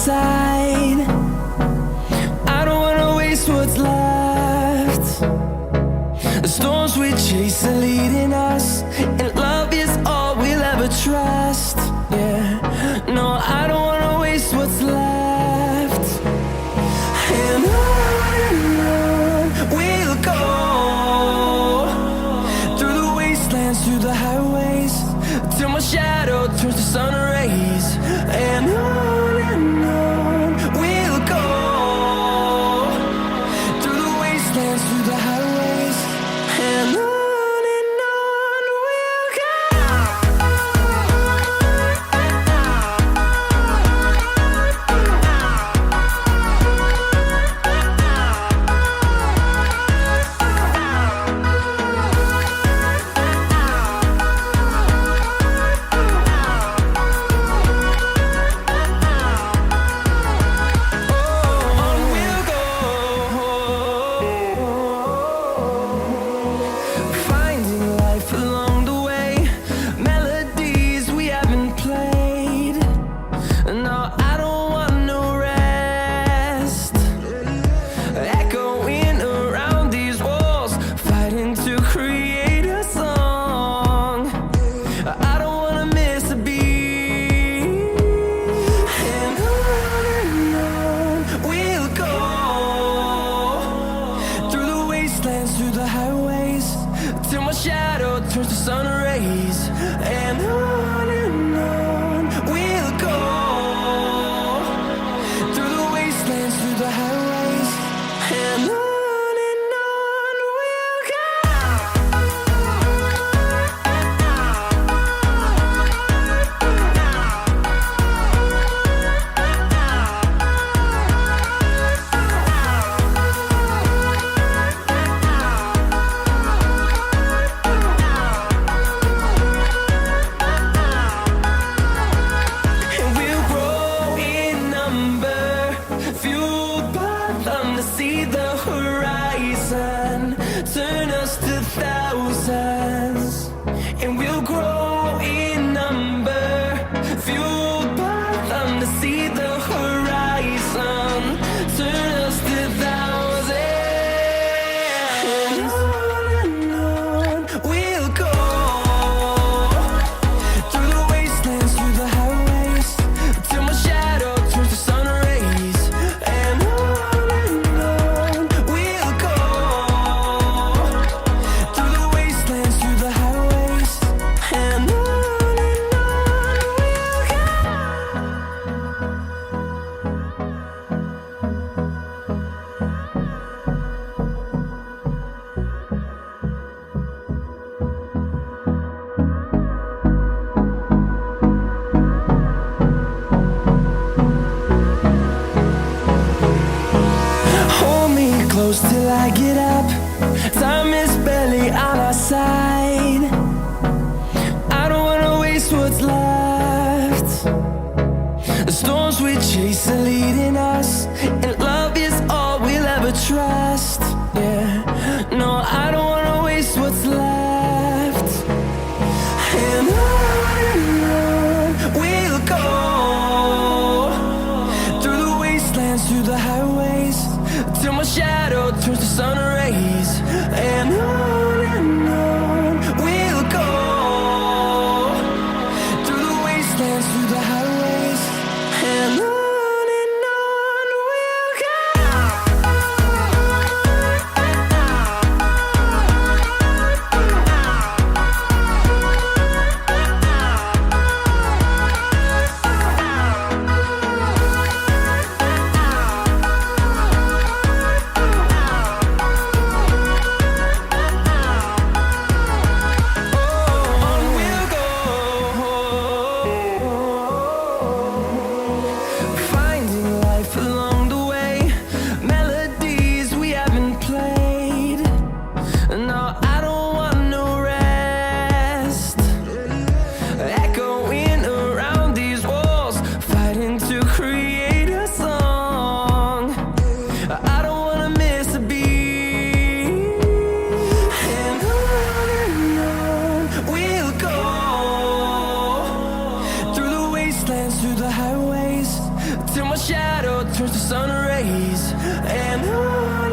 side. I don't wanna waste what's left. The storms we chase are leading us, and love is all we'll ever trust. Yeah, no, I don't wanna waste what's left. And on we'll go, through the wastelands, through the highways, till my shadow turns to sun rays. And on we'll go, through the wastelands, through the highways, and on we'll go. Through the highways, till my shadow turns to sun rays. And on we'll go, through the wastelands, through the highways, and on we'll go. See the horizon turn us to thousands, and we'll grow in number, fueled by them. To see the horizon turn us to thousands, and on we'll go, through the wastelands, through the highways, till my shadow turns to sun rays. And close till I get up. Time is barely on our side. I don't wanna waste what's left. The storms we chase are leading us, and love is all we'll ever trust. Yeah, no, I don't wanna waste what's left. And on we'll go, through the wastelands, through the highways, till my shadow turns to sun rays. And on we'll go, through the wastelands, through the highways, and on we'll go. till my shadow turns to sun rays. And on